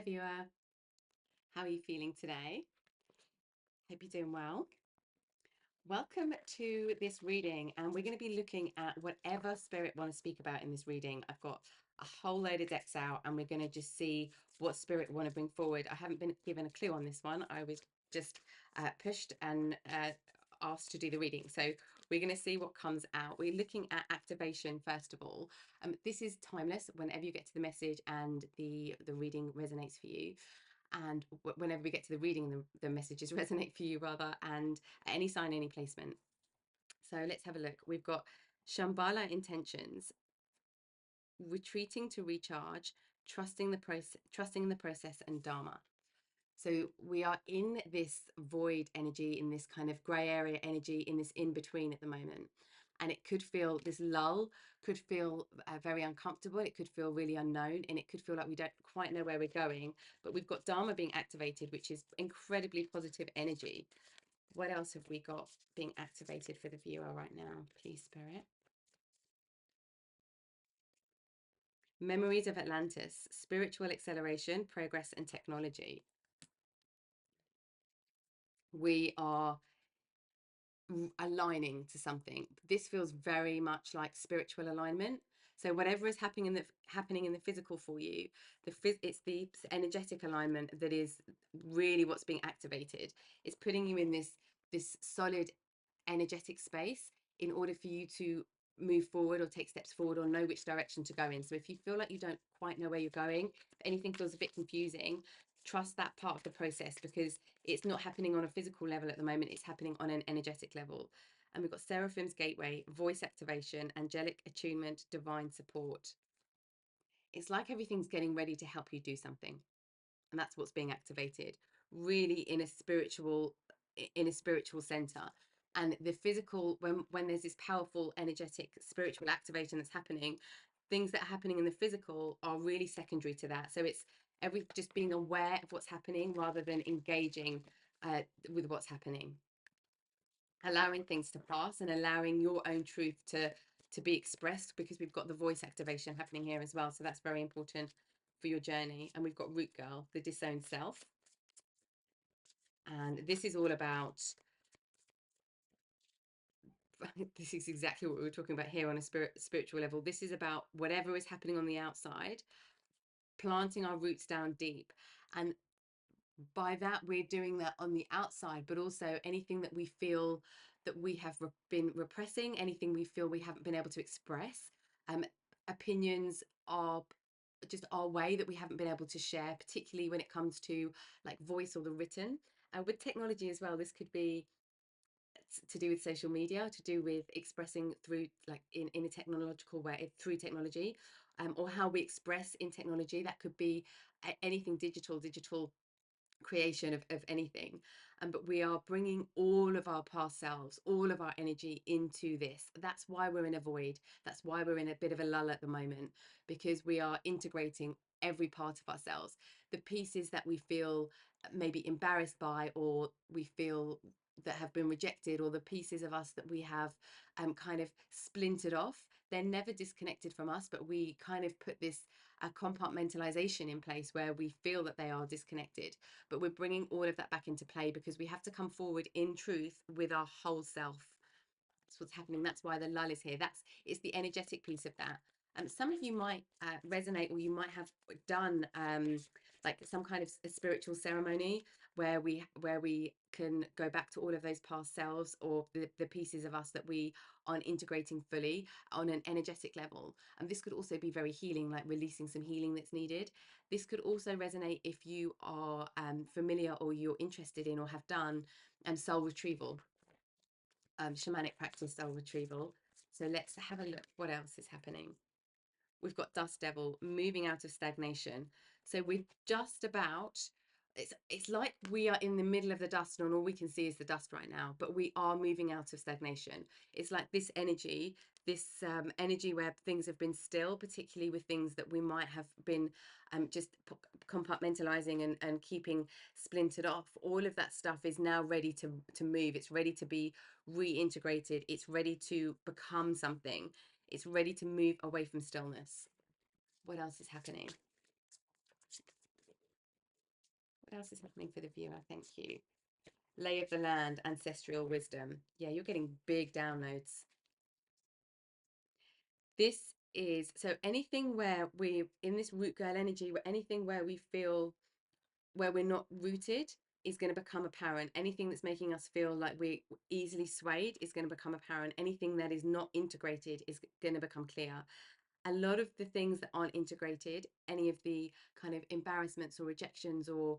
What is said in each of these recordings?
viewer. How are you feeling today? Hope you're doing well. Welcome to this reading, and we're going to be looking at whatever spirit want to speak about in this reading. I've got a whole load of decks out, and we're going to just see what spirit want to bring forward. I haven't been given a clue on this one. I was just pushed and asked to do the reading. So we're going to see what comes out. We're looking at activation first of all. This is timeless whenever you get to the message and the reading resonates for you, and whenever we get to the reading, the messages resonate for you rather, and any sign, any placement. So let's have a look. We've got Shambhala intentions, retreating to recharge, trusting the process, and Dharma. So we are in this void energy, in this kind of grey area energy, in this in between at the moment. And it could feel, this lull could feel very uncomfortable. It could feel really unknown, and it could feel like we don't quite know where we're going. But we've got Dharma being activated, which is incredibly positive energy. What else have we got being activated for the viewer right now, please, Spirit? Memories of Atlantis, spiritual acceleration, progress, and technology. We are aligning to something. This feels very much like spiritual alignment. So whatever is happening in the physical for you, it's the energetic alignment that is really what's being activated. It's putting you in this solid energetic space in order for you to move forward or take steps forward or know which direction to go in. So if you feel like you don't quite know where you're going, if anything feels a bit confusing, trust that part of the process, because it's not happening on a physical level at the moment. It's happening on an energetic level. And we've got Seraphim's Gateway, voice activation, angelic attunement, divine support. It's like everything's getting ready to help you do something. And that's what's being activated, really in a spiritual center. And the physical, when there's this powerful energetic spiritual activation that's happening, things that are happening in the physical are really secondary to that. So it's just being aware of what's happening rather than engaging with what's happening, allowing things to pass and allowing your own truth to be expressed, because we've got the voice activation happening here as well. So that's very important for your journey. And we've got Root Girl, the disowned self. And this is all about, this is exactly what we were talking about here on a spiritual level. This is about whatever is happening on the outside, planting our roots down deep. And by that, we're doing that on the outside, but also anything that we feel that we have been repressing, anything we feel we haven't been able to express. Opinions are just our way that we haven't been able to share, particularly when it comes to like voice or the written. With technology as well, this could be to do with social media, to do with expressing through, like in a technological way, through technology, or how we express in technology. That could be anything digital creation of anything. But we are bringing all of our past selves, all of our energy into this. That's why we're in a void. That's why we're in a bit of a lull at the moment, because we are integrating every part of ourselves. The pieces that we feel maybe embarrassed by, or we feel that have been rejected, or the pieces of us that we have kind of splintered off, they're never disconnected from us, but we kind of put this compartmentalization in place where we feel that they are disconnected. But we're bringing all of that back into play, because we have to come forward in truth with our whole self. That's what's happening. That's why the lull is here. It's the energetic piece of that. Some of you might resonate, or you might have done like some kind of a spiritual ceremony where we can go back to all of those past selves, or the pieces of us that we aren't integrating fully on an energetic level. And this could also be very healing, like releasing some healing that's needed. This could also resonate if you are familiar, or you're interested in, or have done soul retrieval, shamanic practice, soul retrieval. So let's have a look what else is happening. We've got Dust Devil, moving out of stagnation. So we're just about, it's like we are in the middle of the dust, and all we can see is the dust right now, but we are moving out of stagnation. It's like this energy, energy where things have been still, particularly with things that we might have been just compartmentalizing and keeping splintered off. All of that stuff is now ready to move. It's ready to be reintegrated. It's ready to become something. It's ready to move away from stillness. What else is happening? else is happening for the viewer? Thank you. Lay of the land, ancestral wisdom. Yeah, you're getting big downloads. This is so anything where we're in this root girl energy, where anything where we feel where we're not rooted is going to become apparent. Anything that's making us feel like we're easily swayed is going to become apparent. Anything that is not integrated is going to become clear. A lot of the things that aren't integrated, any of the kind of embarrassments or rejections or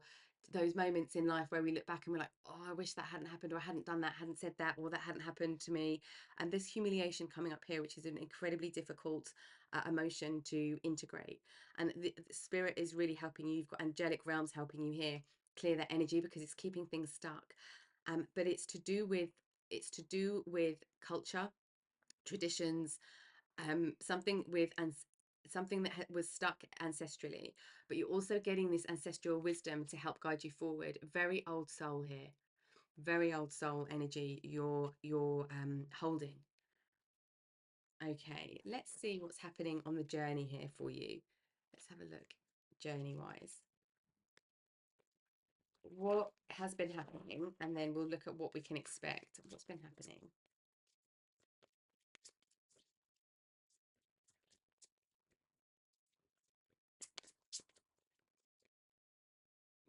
those moments in life where we look back and we're like, oh, I wish that hadn't happened, or I hadn't done that, hadn't said that, or that hadn't happened to me. And this humiliation coming up here, which is an incredibly difficult emotion to integrate. And the spirit is really helping you. You've got angelic realms helping you here clear that energy because it's keeping things stuck. But it's to do with culture, traditions, something with something that was stuck ancestrally, but you're also getting this ancestral wisdom to help guide you forward. Very old soul here, very old soul energy you're holding. Okay, let's see what's happening on the journey here for you. Let's have a look journey wise. What has been happening, and then we'll look at what we can expect. What's been happening?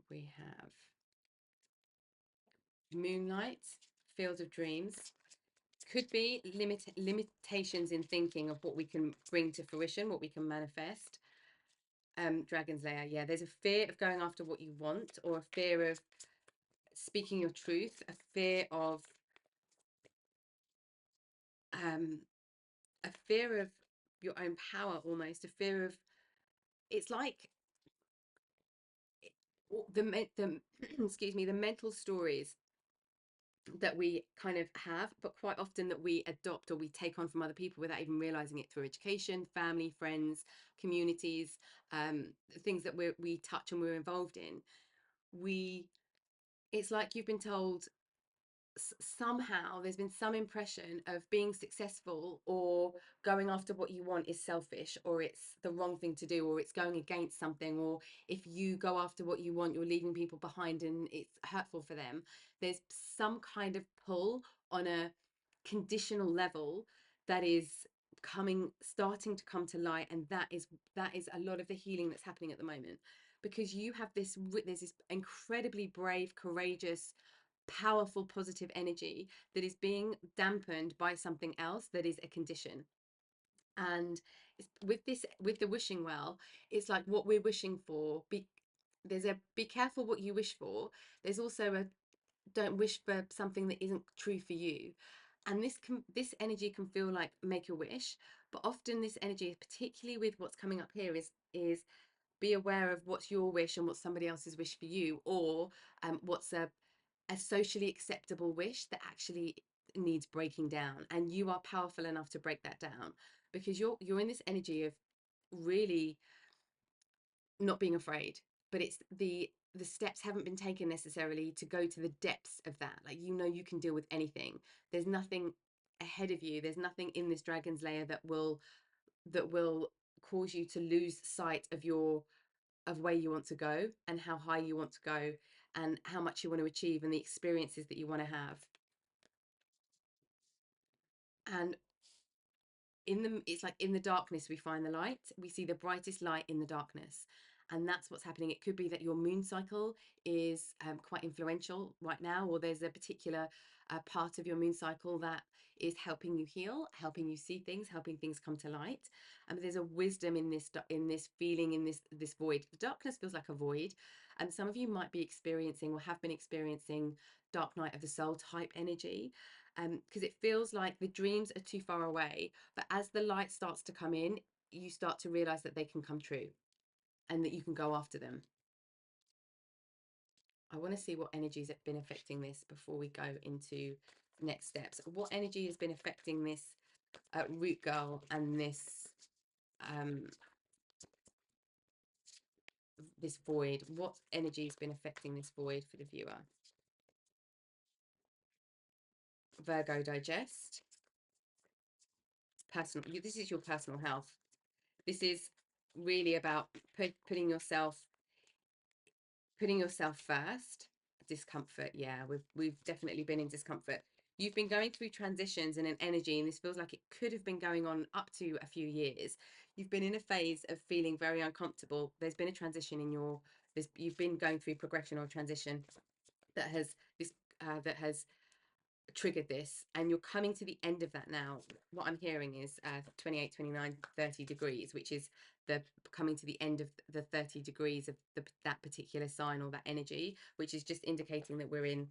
We have moonlight, field of dreams. Could be limitations in thinking of what we can bring to fruition, what we can manifest. Dragon's lair, yeah, there's a fear of going after what you want, or a fear of speaking your truth, a fear of your own power, almost a fear of, it's like the excuse me, the mental stories that we kind of have, but quite often that we adopt or we take on from other people without even realizing it, through education, family, friends, communities, things that we touch and we're involved in. It's like you've been told somehow there's been some impression of being successful or going after what you want is selfish, or it's the wrong thing to do, or it's going against something, or if you go after what you want, you're leaving people behind and it's hurtful for them. There's some kind of pull on a conditional level that is starting to come to light, and that is a lot of the healing that's happening at the moment, because you have there's this incredibly brave, courageous, powerful, positive energy that is being dampened by something else that is a condition. And with the wishing well, it's like what we're wishing for, be careful what you wish for. There's also a don't wish for something that isn't true for you. And this energy can feel like make a wish, but often this energy, particularly with what's coming up here, is be aware of what's your wish and what's somebody else's wish for you, or what's a socially acceptable wish that actually needs breaking down, and you are powerful enough to break that down, because you're in this energy of really not being afraid, but it's the steps haven't been taken necessarily to go to the depths of that. Like, you can deal with anything. There's nothing ahead of you, there's nothing in this dragon's lair that will cause you to lose sight of where you want to go and how high you want to go and how much you want to achieve and the experiences that you want to have. And it's like in the darkness we find the light. We see the brightest light in the darkness, and that's what's happening. It could be that your moon cycle is quite influential right now, or there's a particular part of your moon cycle that is helping you heal, helping you see things, helping things come to light. And there's a wisdom in this feeling, in this void. The darkness feels like a void, and some of you might be experiencing or have been experiencing dark night of the soul type energy, because it feels like the dreams are too far away, but as the light starts to come in, you start to realize that they can come true and that you can go after them. I want to see what energies have been affecting this before we go into next steps. What energy has been affecting this root girl and this void? What energy has been affecting this void for the viewer? Virgo digest. This is your personal health. This is really about putting yourself Putting yourself first. Discomfort. Yeah, we've definitely been in discomfort. You've been going through transitions and an energy, and this feels like it could have been going on up to a few years. You've been in a phase of feeling very uncomfortable. There's been a transition in your you've been going through progression or transition that has this that has triggered this, and you're coming to the end of that now. What I'm hearing is 28, 29, 30 degrees, which is the coming to the end of the 30 degrees of that particular sign or that energy, which is just indicating that we're in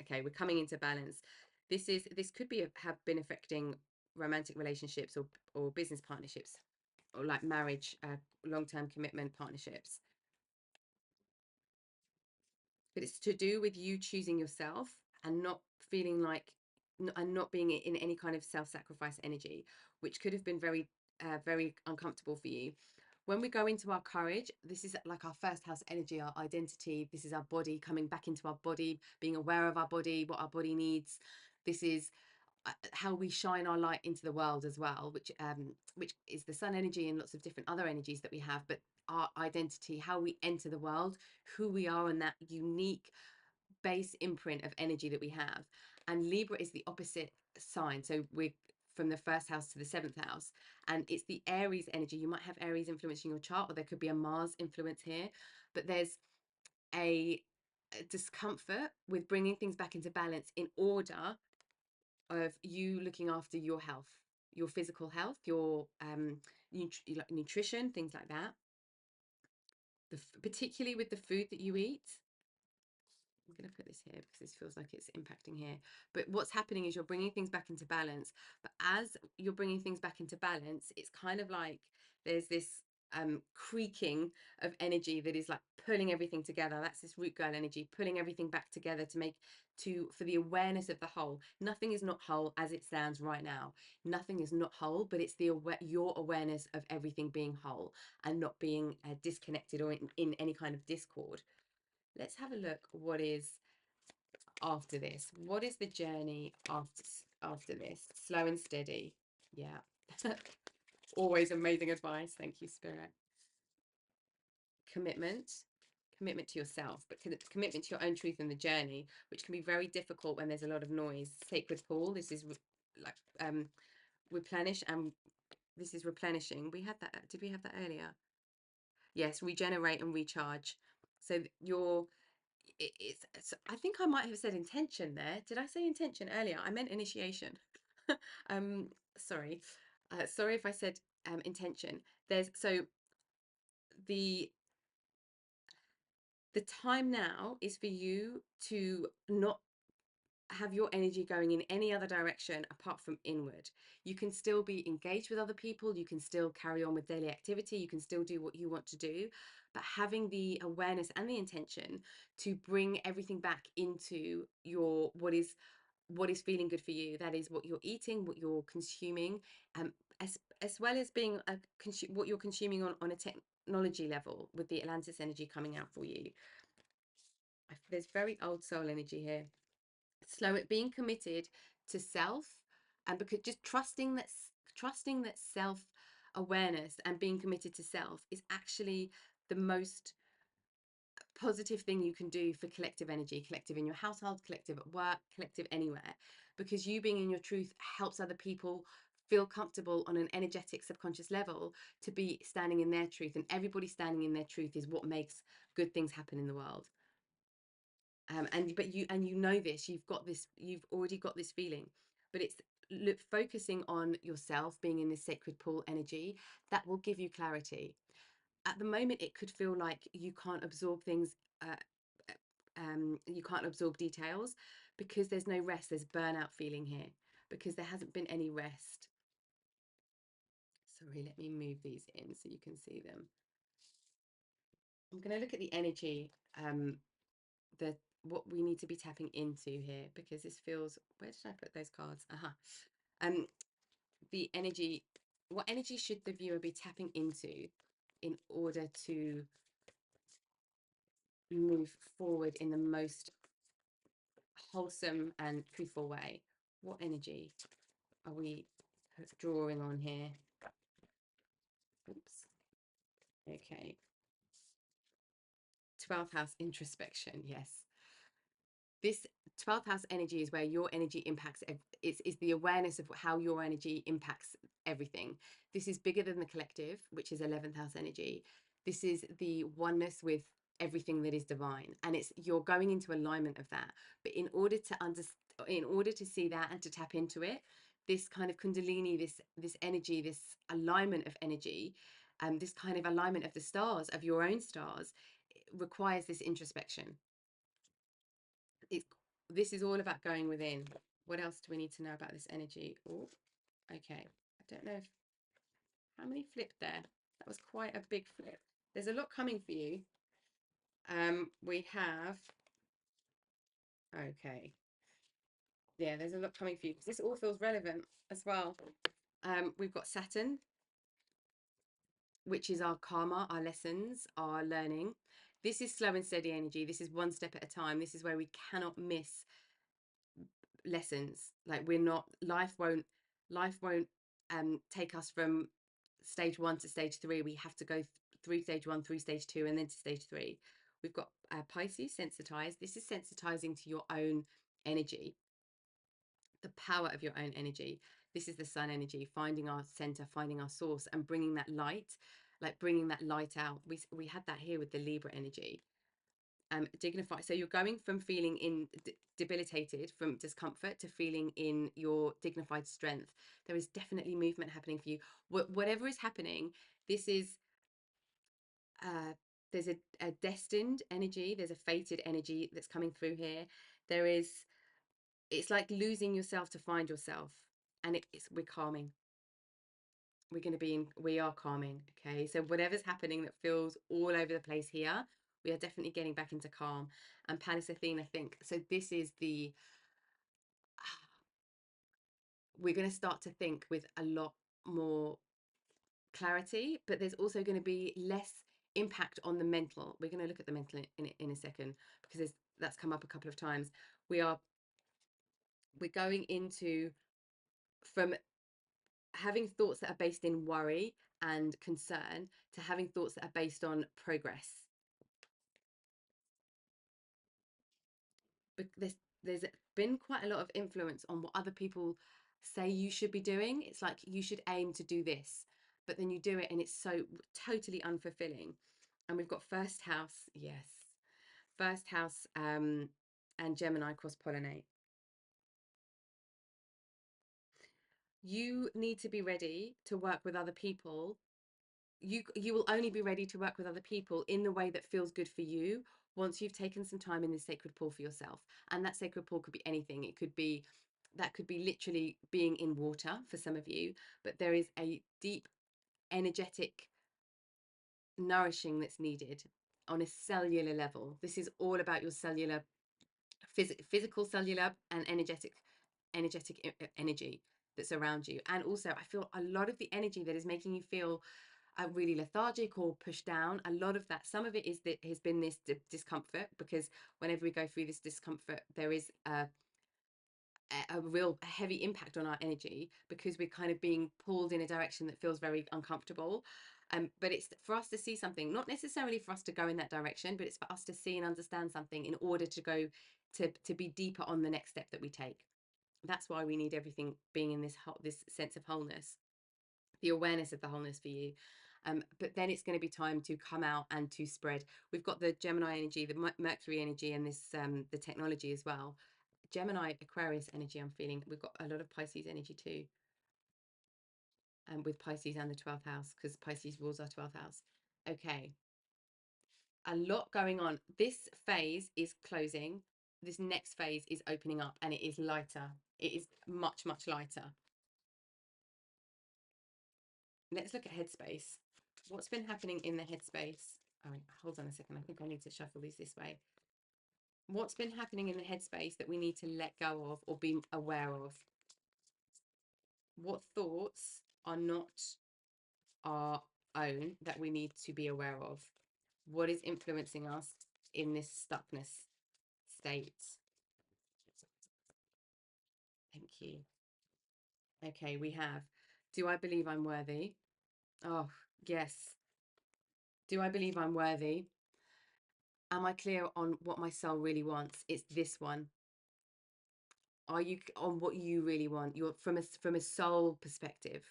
okay, we're coming into balance. This could be have been affecting romantic relationships or business partnerships, or like marriage, long-term commitment partnerships. But it's to do with you choosing yourself and not feeling like and not being in any kind of self-sacrifice energy, which could have been very uncomfortable for you. When we go into our courage, this is like our first house energy, our identity. This is our body coming back into our body, being aware of our body, what our body needs. This is how we shine our light into the world as well, which is the sun energy and lots of different other energies that we have. But our identity, how we enter the world, who we are, and that unique base imprint of energy that we have. And Libra is the opposite sign, so we're from the first house to the seventh house, and it's the Aries energy. You might have Aries influencing your chart, or there could be a Mars influence here, but there's a discomfort with bringing things back into balance in order of you looking after your health, your physical health, your nutrition, things like that. Particularly with the food that you eat. I'm going to put this here because this feels like it's impacting here. But what's happening is you're bringing things back into balance. But as you're bringing things back into balance, it's kind of like there's this creaking of energy that is like pulling everything together. That's this root girl energy, pulling everything back together for the awareness of the whole. Nothing is not whole as it stands right now. Nothing is not whole, but it's your awareness of everything being whole and not being disconnected or in any kind of discord. Let's have a look what is after this. What is the journey after this? Slow and steady. Yeah. Always amazing advice. Thank you, Spirit. Commitment. Commitment to yourself, but commitment to your own truth in the journey, which can be very difficult when there's a lot of noise. Sacred pool. This is like replenish, and this is replenishing. We had that. Did we have that earlier? Yes, regenerate and recharge. So I think I might have said intention there. Did I say intention earlier? I meant initiation. Sorry. Sorry if I said intention. There's so the time now is for you to not have your energy going in any other direction apart from inward. You can still be engaged with other people, you can still carry on with daily activity, you can still do what you want to do, but having the awareness and the intention to bring everything back into your what is feeling good for you. That is what you're eating, what you're consuming, as well as being what you're consuming on a technology level, with the Atlantis energy coming out for you. There's very old soul energy here. Slow it, being committed to self, and because just trusting that self awareness and being committed to self is actually the most positive thing you can do for collective energy, collective in your household, collective at work, collective anywhere, because you being in your truth helps other people feel comfortable on an energetic subconscious level to be standing in their truth, and everybody standing in their truth is what makes good things happen in the world. And you know this, you've already got this feeling, but it's focusing on yourself, being in this sacred pool energy, that will give you clarity. At the moment, it could feel like you can't absorb things, you can't absorb details because there's no rest. There's burnout feeling here because there hasn't been any rest. Sorry, let me move these in so you can see them. I'm going to look at the energy, what we need to be tapping into here, because this feels, where did I put those cards? The energy, what energy should the viewer be tapping into in order to move forward in the most wholesome and truthful way? What energy are we drawing on here? Oops. Okay. 12th house introspection. Yes. This 12th house energy is where your energy impacts, is the awareness of how your energy impacts everything. This is bigger than the collective, which is 11th house energy. This is the oneness with everything that is divine, and it's you're going into alignment of that. But in order to see that and to tap into it, this kind of kundalini, this energy, this alignment of energy, this kind of alignment of the stars, of your own stars, requires this introspection. It's this is all about going within. What else do we need to know about this energy? Oh, okay. I don't know if how many flipped there. That was quite a big flip. There's a lot coming for you. We have okay. Yeah, there's a lot coming for you because this all feels relevant as well. We've got Saturn, which is our karma, our lessons, our learning. This is slow and steady energy. This is one step at a time. This is where we cannot miss lessons. Like we're not life won't take us from stage 1 to stage 3. We have to go through stage 1 through stage 2 and then to stage 3. We've got Pisces, sensitized. This is sensitizing to your own energy, the power of your own energy. This is the sun energy, finding our center, finding our source, and bringing that light, like bringing that light out. We had that here with the Libra energy. Dignified. So you're going from feeling debilitated from discomfort to feeling in your dignified strength. There is definitely movement happening for you. Whatever is happening, this is there's a destined energy. There's a fated energy that's coming through here. It's like losing yourself to find yourself, and we're calming. We are calming. Okay, so whatever's happening that feels all over the place here, we are definitely getting back into calm. And Pallas Athena, I think so. This is we're going to start to think with a lot more clarity, but there's also going to be less impact on the mental. We're going to look at the mental in a second because that's come up a couple of times. We're going into from having thoughts that are based in worry and concern to having thoughts that are based on progress. But there's been quite a lot of influence on what other people say you should be doing. It's like you should aim to do this, but then you do it and it's so totally unfulfilling. And we've got first house, yes, first house, and Gemini cross pollinate. You need to be ready to work with other people. You will only be ready to work with other people in the way that feels good for you once you've taken some time in this sacred pool for yourself. And that sacred pool could be anything. That could be literally being in water for some of you, but there is a deep energetic nourishing that's needed on a cellular level. This is all about your cellular, physical, cellular, and energetic energy that's around you. And also, I feel a lot of the energy that is making you feel really lethargic or pushed down, a lot of that, some of it is that has been this discomfort, because whenever we go through this discomfort, there is a real heavy impact on our energy because we're kind of being pulled in a direction that feels very uncomfortable. But it's for us to see something, not necessarily for us to go in that direction, but it's for us to see and understand something in order to go to be deeper on the next step that we take. That's why we need everything being in this sense of wholeness, the awareness of the wholeness for you. But then it's going to be time to come out and to spread. We've got the Gemini energy, the Mercury energy, and this the technology as well. Gemini, Aquarius energy, I'm feeling. We've got a lot of Pisces energy too. With Pisces and the 12th house, because Pisces rules our 12th house. Okay. A lot going on. This phase is closing. This next phase is opening up, and it is lighter. It is much, much lighter. Let's look at headspace. What's been happening in the headspace? Oh, hold on a second. I think I need to shuffle these this way. What's been happening in the headspace that we need to let go of or be aware of? What thoughts are not our own that we need to be aware of? What is influencing us in this stuckness state? Thank you. Okay, we have, do I believe I'm worthy? Oh, yes. Do I believe I'm worthy? Am I clear on what my soul really wants? It's this one. Are you on what you really want? You're from a soul perspective.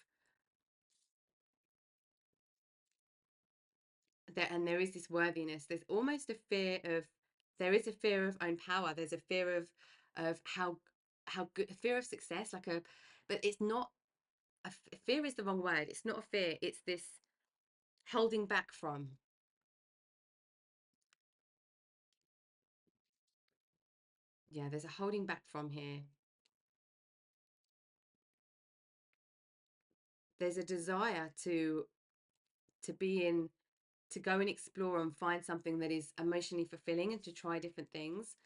And there is this worthiness. There's almost a fear of, there is a fear of own power. There's a fear of how good, a fear of success, like a, but it's not fear is the wrong word. It's not a fear. It's this holding back from. Yeah, there's a holding back from here. There's a desire to be in, to go and explore and find something that is emotionally fulfilling and to try different things.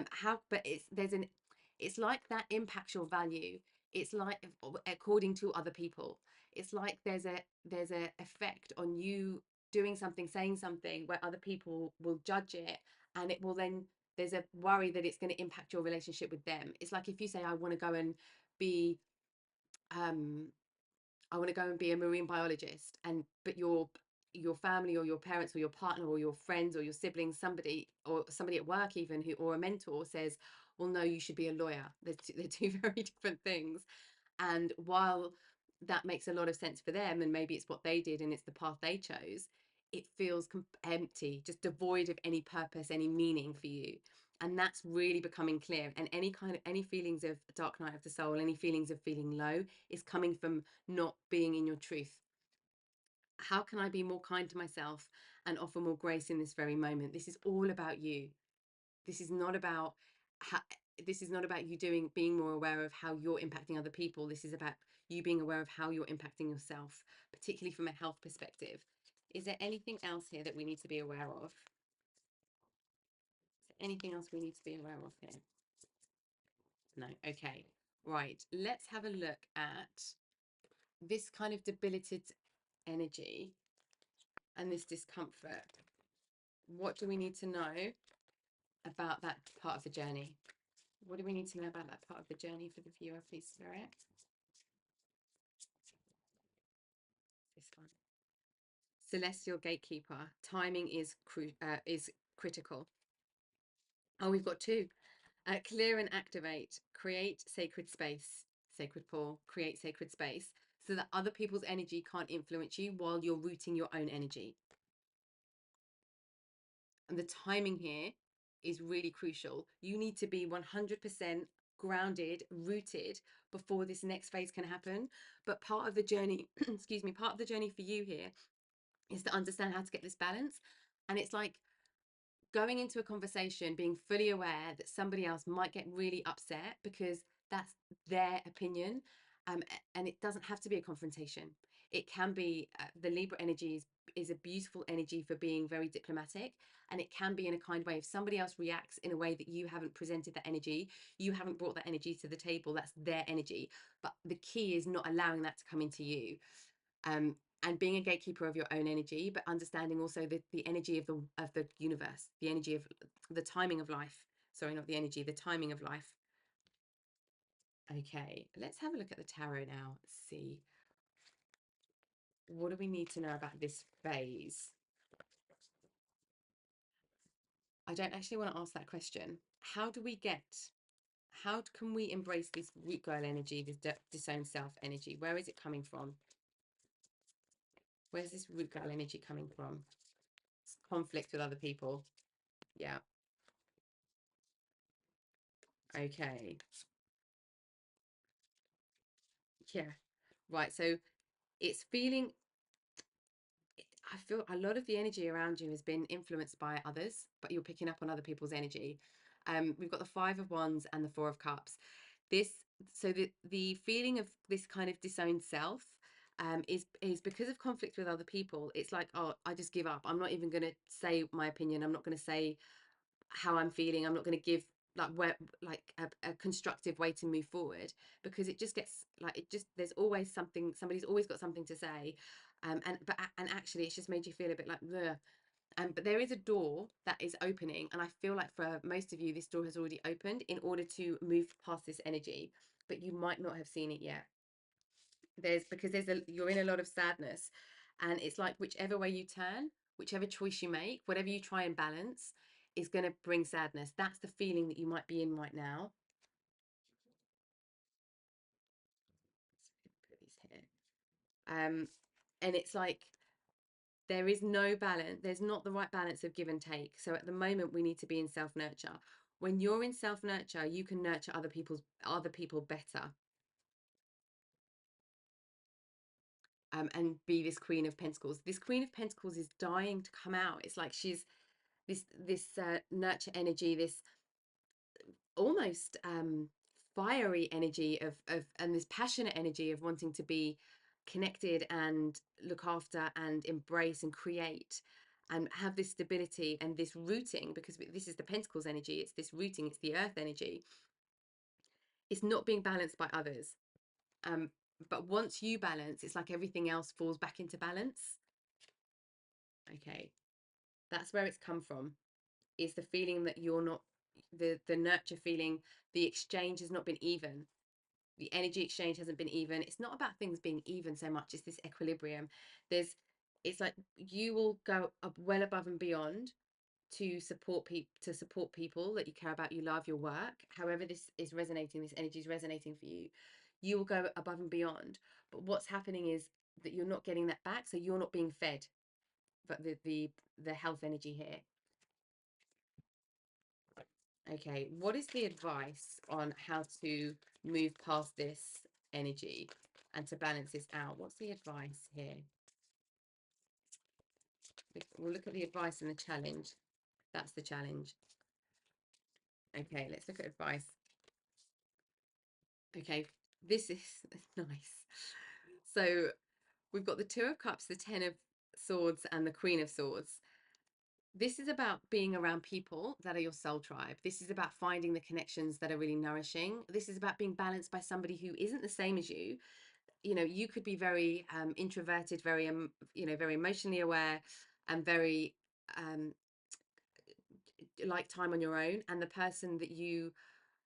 How, but it's like that impacts your value. It's like according to other people. It's like there's a effect on you doing something, saying something where other people will judge it, and it will then, there's a worry that it's going to impact your relationship with them. It's like if you say, I want to go and be um I want to go and be a marine biologist, and but your family or your parents or your partner or your friends or your siblings, somebody or somebody at work even, who, or a mentor says, well, no, you should be a lawyer. They're two very different things. And while that makes a lot of sense for them, and maybe it's what they did and it's the path they chose, it feels empty, just devoid of any purpose, any meaning for you. And that's really becoming clear. And any kind of, any feelings of dark night of the soul, any feelings of feeling low, is coming from not being in your truth. How can I be more kind to myself and offer more grace in this very moment? This is all about you. This is not about how, this is not about you being more aware of how you're impacting other people. This is about you being aware of how you're impacting yourself, particularly from a health perspective. Is there anything else here that we need to be aware of? Is there anything else we need to be aware of here? No. Okay. Right. Let's have a look at this kind of debilitated energy and this discomfort. What do we need to know about that part of the journey? What do we need to know about that part of the journey for the viewer, please, Spirit? This one. Celestial gatekeeper. Timing is critical. Oh, we've got two. Clear and activate. Create sacred space. Sacred Paul. Create sacred space so that other people's energy can't influence you while you're rooting your own energy. And the timing here is really crucial. You need to be 100% grounded, rooted before this next phase can happen. But part of the journey, excuse me, part of the journey for you here is to understand how to get this balance. And it's like going into a conversation being fully aware that somebody else might get really upset because that's their opinion. And it doesn't have to be a confrontation. It can be the Libra energy is a beautiful energy for being very diplomatic, and it can be in a kind way. If somebody else reacts in a way that you haven't presented that energy, you haven't brought that energy to the table, that's their energy. But the key is not allowing that to come into you. um, and being a gatekeeper of your own energy, but understanding also the energy of the universe, the energy of the timing of life. Sorry, not the energy, the timing of life. Okay, let's have a look at the tarot now. Let's see, what do we need to know about this phase? I don't actually want to ask that question. How do we get? How can we embrace this root girl energy, this disowned self energy? Where is it coming from? Where's this root girl energy coming from? It's conflict with other people. Yeah. Okay. Yeah. Right. So it's feeling, I feel a lot of the energy around you has been influenced by others, but you're picking up on other people's energy. We've got the Five of Wands and the Four of Cups. This, so the feeling of this kind of disowned self is because of conflict with other people. It's like, oh, I just give up. I'm not even going to say my opinion. I'm not going to say how I'm feeling. I'm not going to give like where like a constructive way to move forward, because it just gets like, it just, there's always something, somebody's always got something to say. And actually it's just made you feel a bit like the but there is a door that is opening, and I feel like for most of you this door has already opened in order to move past this energy, but you might not have seen it yet. There's, because you're in a lot of sadness, and it's like whichever way you turn, whichever choice you make, whatever you try and balance, is going to bring sadness. That's the feeling that you might be in right now. Put these here. And it's like there is no balance. There's not the right balance of give and take. So at the moment, we need to be in self-nurture. When you're in self-nurture, you can nurture other people better. And be this Queen of Pentacles. This Queen of Pentacles is dying to come out. It's like she's this nurture energy, this almost fiery energy of and this passionate energy of wanting to be connected and look after and embrace and create and have this stability and this rooting, because this is the Pentacles energy. It's this rooting, it's the earth energy. It's not being balanced by others. But once you balance, it's like everything else falls back into balance. Okay, that's where it's come from, is the feeling that you're not, the nurture feeling, the exchange has not been even. The energy exchange hasn't been even. It's not about things being even so much, it's this equilibrium. It's like you will go up well above and beyond to support people that you care about, you love, your work, however this is resonating, this energy is resonating for you. You will go above and beyond, but what's happening is that you're not getting that back, so you're not being fed. But the health energy here. Okay, what is the advice on how to move past this energy and to balance this out? What's the advice here? We'll look at the advice and the challenge. That's the challenge. Okay, let's look at advice. Okay, this is nice. So we've got the Two of Cups, the Ten of Swords, and the Queen of Swords. This is about being around people that are your soul tribe. This is about finding the connections that are really nourishing. This is about being balanced by somebody who isn't the same as you. You know, you could be very introverted, very very emotionally aware, and very like time on your own, and the person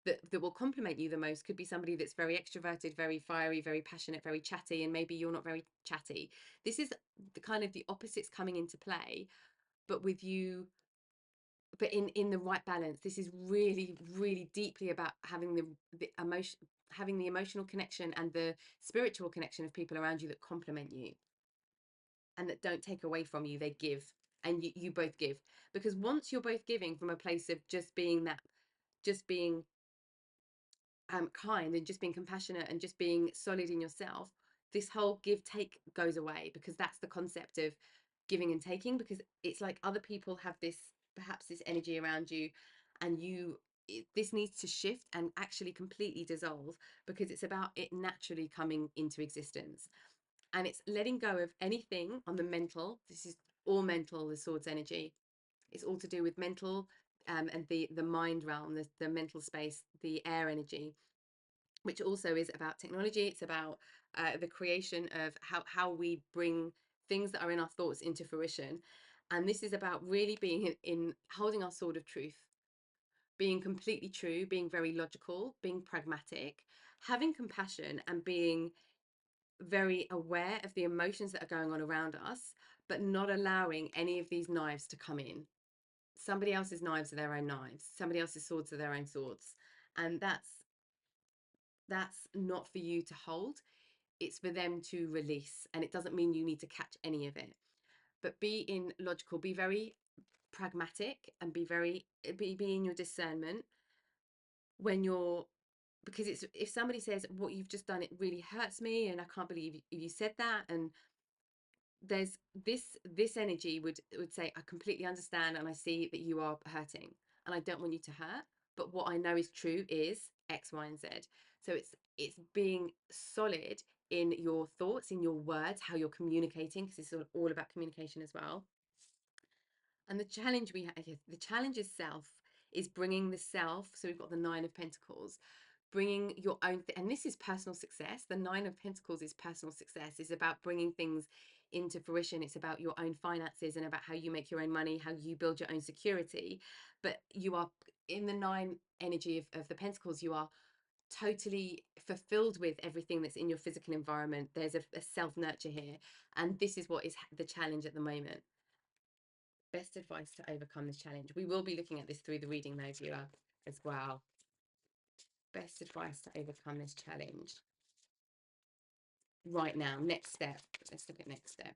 that will complement you the most could be somebody that's very extroverted, very fiery, very passionate, very chatty, and maybe you're not very chatty. This is the kind of the opposites coming into play, but with you, but in the right balance. This is really, really deeply about having the emotion, having the emotional connection and the spiritual connection of people around you that complement you and that don't take away from you. They give, and you both give, because once you're both giving from a place of just being kind and just being compassionate and just being solid in yourself, this whole give take goes away, because that's the concept of giving and taking. Because it's like other people have this, perhaps this energy around you, and this needs to shift and actually completely dissolve, because it's about it naturally coming into existence. And it's letting go of anything on the mental. This is all mental, the Swords energy. It's all to do with mental, and the mind realm, the mental space, the air energy, which also is about technology. It's about the creation of how we bring things that are in our thoughts into fruition. And this is about really being in holding our sword of truth, being completely true, being very logical, being pragmatic, having compassion, and being very aware of the emotions that are going on around us, but not allowing any of these knives to come in. Somebody else's knives are their own knives, somebody else's swords are their own swords, and that's not for you to hold. It's for them to release, and it doesn't mean you need to catch any of it. But be in logical, be very pragmatic, and be in your discernment when you're, because it's, if somebody says what you've just done, it really hurts me and I can't believe you said that, and there's this energy would say, I completely understand and I see that you are hurting and I don't want you to hurt, but what I know is true is X, Y, and Z. So it's being solid in your thoughts, in your words, how you're communicating, because it's all about communication as well. And the challenge we have, the challenge is self, is bringing the self. So we've got the Nine of Pentacles, bringing your own and this is personal success. The Nine of Pentacles is personal success. It's about bringing things into fruition. It's about your own finances and about how you make your own money, how you build your own security. But you are in the nine energy of the Pentacles, you are totally fulfilled with everything that's in your physical environment. There's a self nurture here, and this is what is the challenge at the moment. Best advice to overcome this challenge. We will be looking at this through the reading though, viewer, as well. Best advice to overcome this challenge. Right now, next step. Let's look at next step.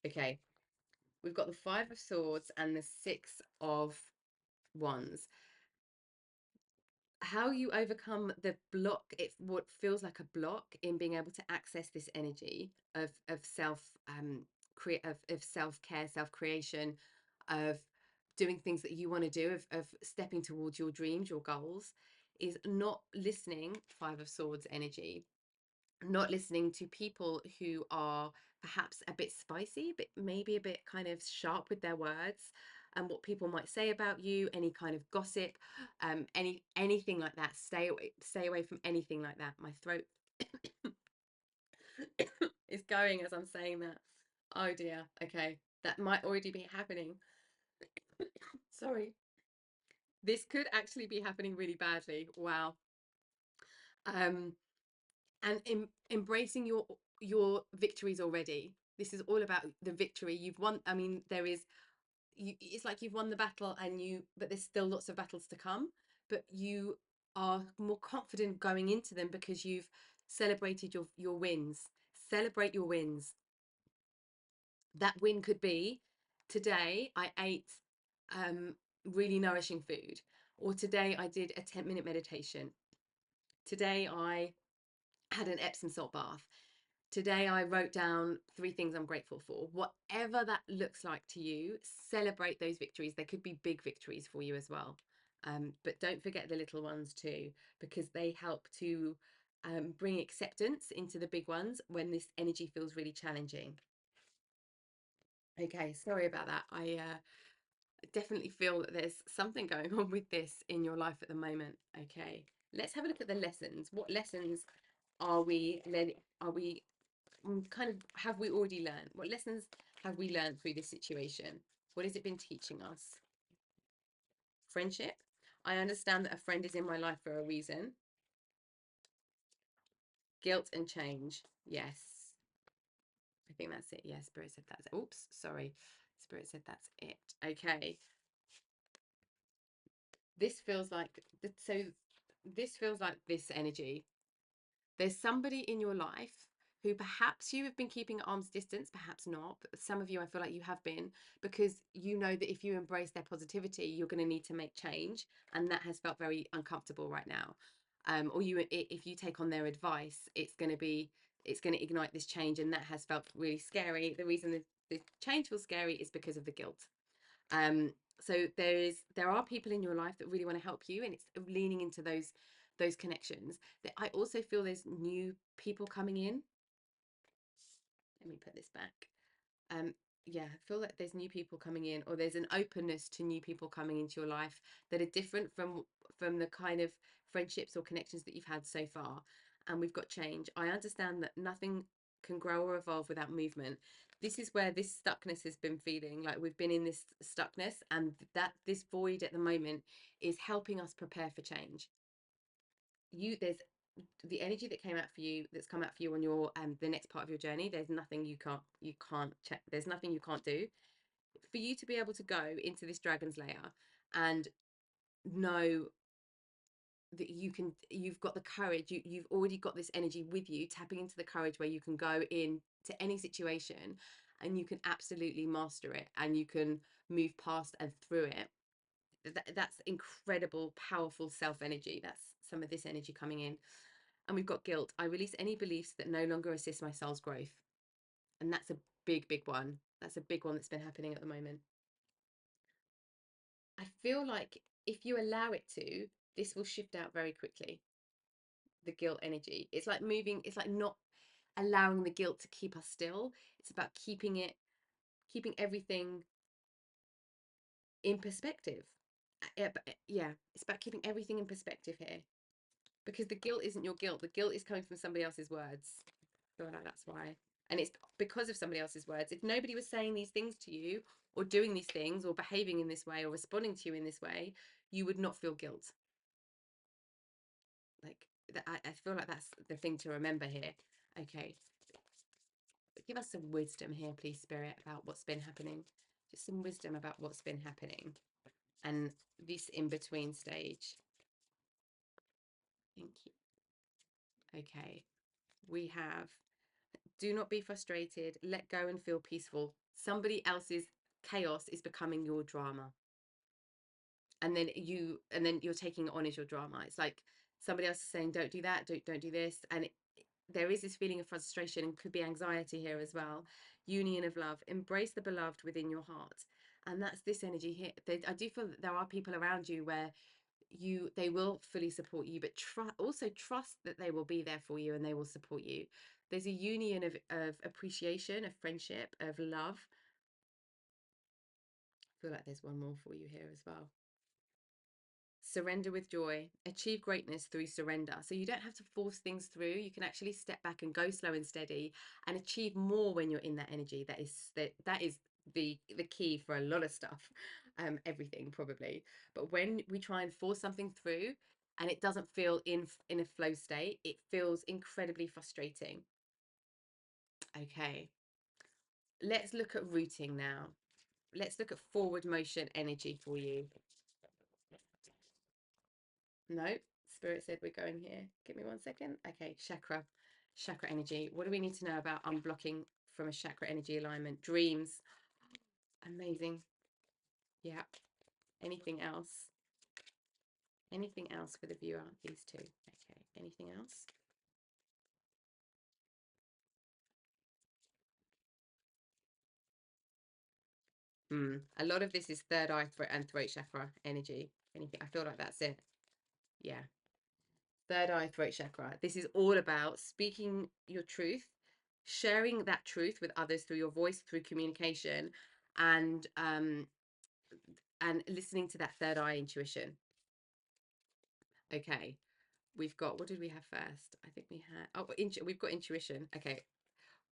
Okay, we've got the Five of Swords and the Six of Wands. How you overcome the block, it what feels like a block in being able to access this energy of self of self-care, self-creation, of doing things that you want to do, of stepping towards your dreams, your goals, is not listening, Five of Swords energy, not listening to people who are perhaps a bit spicy, but maybe a bit kind of sharp with their words, and what people might say about you, any kind of gossip, anything like that. Stay away from anything like that. My throat is going as I'm saying that. Oh dear. Okay, that might already be happening. Sorry. This could actually be happening really badly. Wow. Um, and embracing your victories already. This is all about the victory you've won. I mean, it's like you've won the battle, but there's still lots of battles to come, but you are more confident going into them because you've celebrated your wins. Celebrate your wins. That win could be, today I ate really nourishing food, or today I did a 10-minute meditation, today I had an Epsom salt bath, today I wrote down 3 things I'm grateful for. Whatever that looks like to you, celebrate those victories. They could be big victories for you as well. But don't forget the little ones too, because they help to bring acceptance into the big ones when this energy feels really challenging. Okay, sorry about that. I definitely feel that there's something going on with this in your life at the moment. Okay, let's have a look at the lessons. What lessons are we kind of have we already learned? What lessons have we learned through this situation? What has it been teaching us? Friendship. I understand that a friend is in my life for a reason. Guilt and change. Yes. I think that's it. Yeah, Spirit said that's it. Oops, sorry. Spirit said that's it. Okay. This feels like this feels like this energy. There's somebody in your life who perhaps you have been keeping at arm's distance, perhaps not, but some of you, I feel like you have been, because you know that if you embrace their positivity, you're going to need to make change, and that has felt very uncomfortable right now. Or if you take on their advice, it's going to ignite this change, and that has felt really scary. The reason the change feels scary is because of the guilt. So there are people in your life that really want to help you, and it's leaning into those connections. That I also feel there's new people coming in. Let me put this back. Yeah, I feel like there's new people coming in, or there's an openness to new people coming into your life that are different from the kind of friendships or connections that you've had so far. And we've got change. I understand that nothing can grow or evolve without movement. This is where this stuckness has been feeling like we've been in this stuckness, and that this void at the moment is helping us prepare for change. There's the energy that came out for you, that's come out for you on your the next part of your journey. There's nothing you can't check. There's nothing you can't do. For you to be able to go into this dragon's lair and know that you've got the courage, you've already got this energy with you, tapping into the courage where you can go in to any situation and you can absolutely master it, and you can move past and through it. That's incredible, powerful self energy. That's some of this energy coming in. And we've got guilt. I release any beliefs that no longer assist my soul's growth. And that's a big one. That's a big one that's been happening at the moment. I feel like if you allow it to, this will shift out very quickly. The guilt energy. It's like moving, it's like not allowing the guilt to keep us still. It's about keeping everything in perspective. Yeah, it's about keeping everything in perspective here. Because the guilt isn't your guilt. The guilt is coming from somebody else's words. I feel like that's why. And it's because of somebody else's words. If nobody was saying these things to you, or doing these things, or behaving in this way, or responding to you in this way, you would not feel guilt. Like I feel like that's the thing to remember here. Okay. give us some wisdom here, please, Spirit, about what's been happening. Just some wisdom about what's been happening and this in between stage. Thank you. Okay, we have do not be frustrated, let go and feel peaceful. Somebody else's chaos is becoming your drama. And then you're taking it on as your drama. It's like somebody else is saying, don't do that, don't do this. And there is this feeling of frustration and could be anxiety here as well. Union of love, embrace the beloved within your heart. And that's this energy here. I do feel that there are people around you where they will fully support you, but also trust that they will be there for you and they will support you. There's a union of appreciation, of friendship, of love. I feel like there's one more for you here as well. Surrender with joy, achieve greatness through surrender. So you don't have to force things through. You can actually step back and go slow and steady and achieve more when you're in that energy. That is the key for a lot of stuff, everything probably. But when we try and force something through and it doesn't feel in a flow state, it feels incredibly frustrating. Okay, let's look at rooting now. Let's look at forward motion energy for you. No, Spirit said we're going here. Give me 1 second. Okay, chakra energy. What do we need to know about unblocking from a chakra energy alignment? Dreams. Amazing. Yeah. Anything else? Anything else for the viewer? These two. Okay. Anything else? A lot of this is third eye and throat chakra energy. Anything? I feel like that's it. Yeah. Third eye, throat chakra. This is all about speaking your truth, sharing that truth with others through your voice, through communication, and listening to that third eye intuition. Okay, we've got, what did we have first? I think we had, we've got intuition. Okay,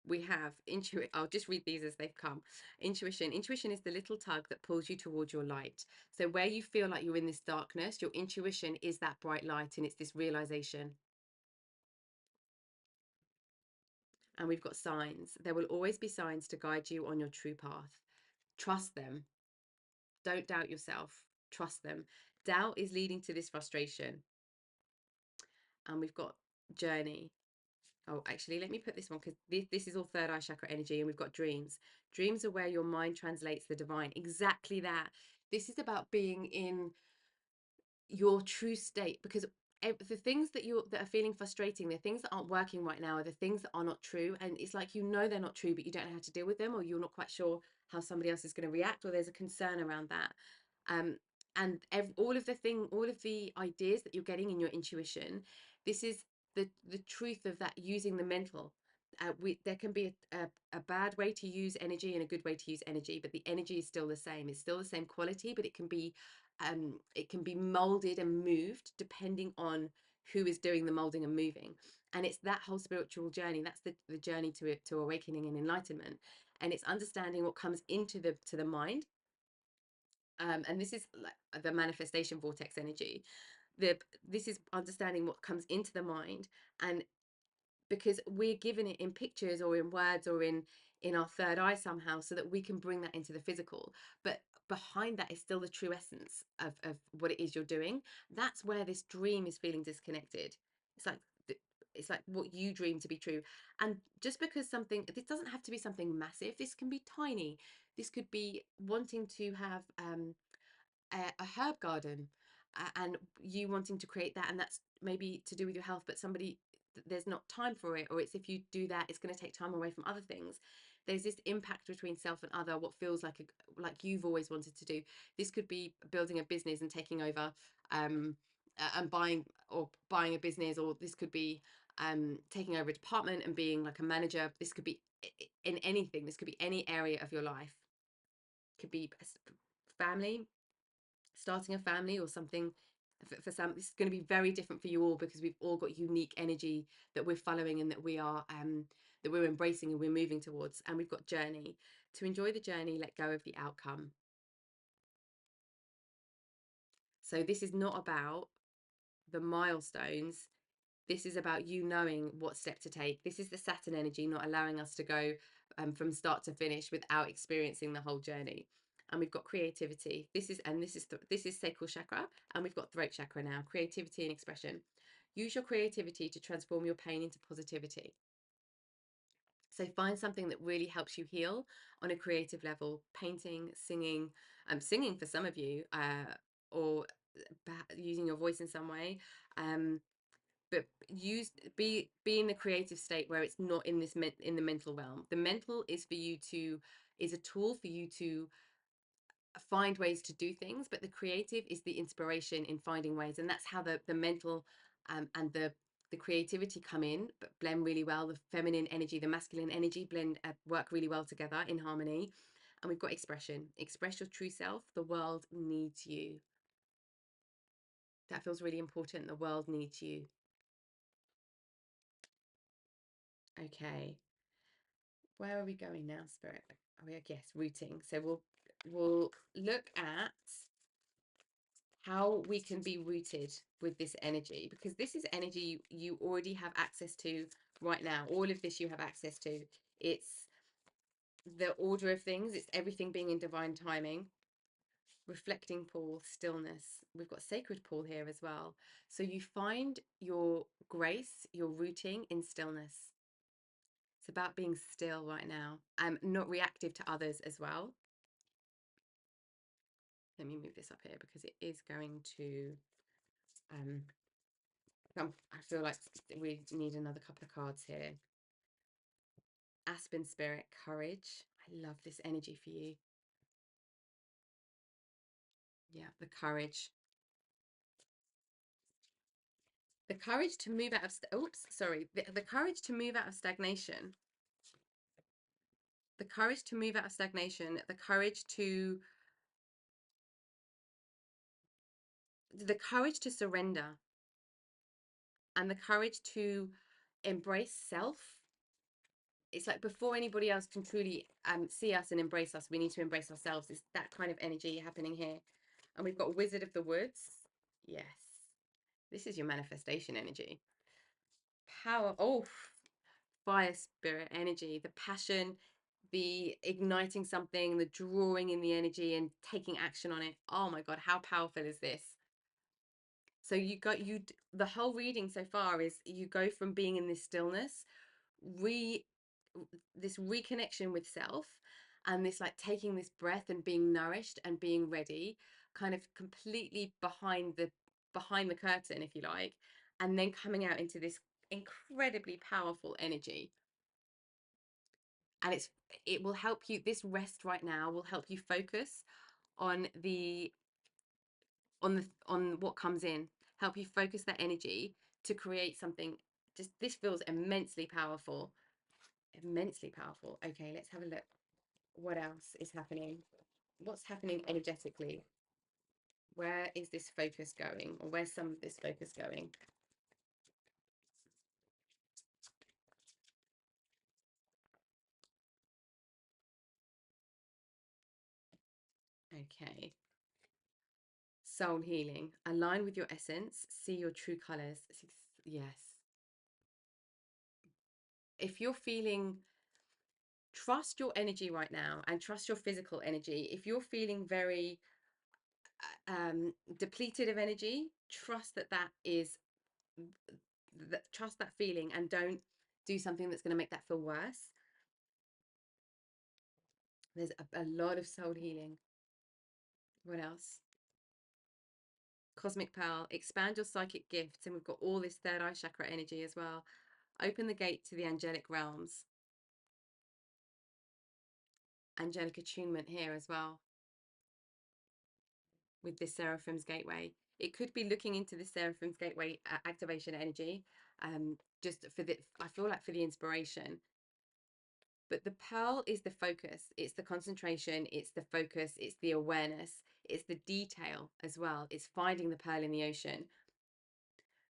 we have intuition. I'll just read these as they've come. Intuition is the little tug that pulls you towards your light. So where you feel like you're in this darkness, your intuition is that bright light, and it's this realization. And we've got signs. There will always be signs to guide you on your true path. Trust them. Don't doubt yourself. Trust them. Doubt is leading to this frustration. And we've got journey. Oh, actually, let me put this one, because this is all third eye chakra energy. And we've got dreams. Dreams are where your mind translates the divine. Exactly that. This is about being in your true state, because the things that are feeling frustrating, the things that aren't working right now, are the things that are not true. And it's like, they're not true, but you don't know how to deal with them, or you're not quite sure how somebody else is going to react, or there's a concern around that. And all of the ideas that you're getting in your intuition, this is the truth of that, using the mental. There can be a bad way to use energy and a good way to use energy, but the energy is still the same. It's still the same quality, but it can be molded and moved depending on who is doing the molding and moving. And it's that whole spiritual journey. That's the journey to awakening and enlightenment. And it's understanding what comes into the mind. And this is like the manifestation vortex energy. This is understanding what comes into the mind, and because we're given it in pictures or in words or in our third eye somehow, so that we can bring that into the physical. But behind that is still the true essence of what it is you're doing. That's where this dream is feeling disconnected. It's like what you dream to be true. And just because this doesn't have to be something massive. This can be tiny. This could be wanting to have a herb garden, and you wanting to create that, and that's maybe to do with your health, but there's not time for it, or it's, if you do that, it's going to take time away from other things. There's this impact between self and other, what feels like you've always wanted to do. This could be building a business and taking over, and buying a business, or this could be taking over a department and being like a manager. This could be in anything. This could be any area of your life. It could be family, starting a family, or something. For some, this is going to be very different for you all, because we've all got unique energy that we're following, and that we're embracing and we're moving towards. And we've got journey. To enjoy the journey, let go of the outcome. So this is not about the milestones. This is about you knowing what step to take. This is the Saturn energy, not allowing us to go from start to finish without experiencing the whole journey. And we've got creativity. This is sacral chakra, and we've got throat chakra now. Creativity and expression. Use your creativity to transform your pain into positivity. So find something that really helps you heal on a creative level. Painting, singing, singing for some of you, or using your voice in some way. But be in the creative state where it's not in in the mental realm. The mental is a tool for you to find ways to do things, but the creative is the inspiration in finding ways, and that's how the mental and the creativity come in, but blend really well. The feminine energy, the masculine energy blend, work really well together in harmony. And we've got expression. Express your true self. The world needs you. That feels really important. The world needs you. Okay, where are we going now, Spirit? Are we, yes, rooting. So we'll look at how we can be rooted with this energy, because this is energy you already have access to right now. All of this you have access to. It's the order of things. It's everything being in divine timing. Reflecting pool, stillness. We've got sacred pool here as well. So you find your grace, your rooting in stillness. It's about being still right now. Not reactive to others as well. Let me move this up here because it is going to I feel like we need another couple of cards here. Aspen spirit, courage. I love this energy for you. Yeah, the courage. The courage to move out of the courage to move out of stagnation. The courage to move out of stagnation, the courage to surrender, and the courage to embrace self. It's like before anybody else can truly see us and embrace us, we need to embrace ourselves. It's that kind of energy happening here. And we've got Wizard of the Woods. Yes, this is your manifestation energy. Power. Oh, fire spirit energy, the passion, the igniting something, the drawing in the energy and taking action on it. Oh my God, how powerful is this? So the whole reading so far is you go from being in this stillness, this reconnection with self, and this like taking this breath and being nourished and being ready, kind of completely behind the curtain, if you like, and then coming out into this incredibly powerful energy. And it will help you, this rest right now will help you focus on on what comes in, help you focus that energy to create something. Just this feels immensely powerful. Immensely powerful. Okay, let's have a look. What else is happening? What's happening energetically? Where is this focus going? Or where's some of this focus going? Okay. Soul healing. Align with your essence. See your true colors. Yes. If you're feeling, trust your energy right now and trust your physical energy. If you're feeling very depleted of energy, trust that is trust that feeling and don't do something that's going to make that feel worse. There's a lot of soul healing. What else? Cosmic Pearl. Expand your psychic gifts, and we've got all this third eye chakra energy as well. Open the gate to the angelic realms. Angelic attunement here as well with this Seraphim's Gateway. It could be looking into the Seraphim's Gateway activation energy, just for I feel like for the inspiration. But the pearl is the focus, it's the concentration, it's the focus, it's the awareness, it's the detail as well. It's finding the pearl in the ocean.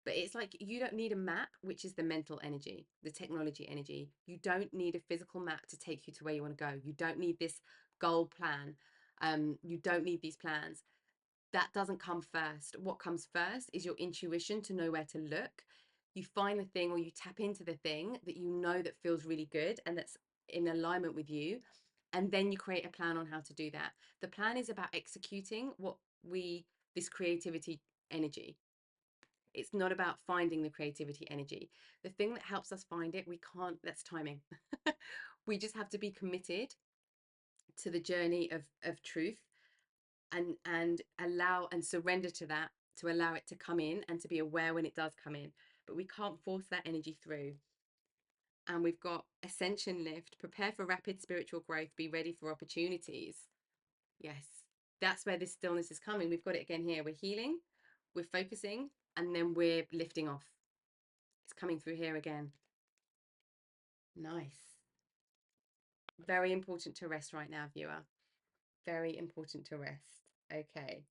But it's like you don't need a map, which is the mental energy, the technology energy. You don't need a physical map to take you to where you want to go. You don't need this goal plan. You don't need these plans. That doesn't come first. What comes first is your intuition to know where to look, you find the thing, or you tap into the thing that you know that feels really good and that's in alignment with you, and then you create a plan on how to do that. The plan is about executing this creativity energy. It's not about finding the creativity energy. The thing that helps us find it, we can't, that's timing. We just have to be committed to the journey of truth, and allow and surrender to that, to allow it to come in and to be aware when it does come in. But we can't force that energy through. And we've got ascension lift, prepare for rapid spiritual growth, be ready for opportunities. Yes, that's where this stillness is coming. We've got it again here. We're healing, we're focusing, and then we're lifting off. It's coming through here again. Nice. Very important to rest right now, viewer. Very important to rest. Okay,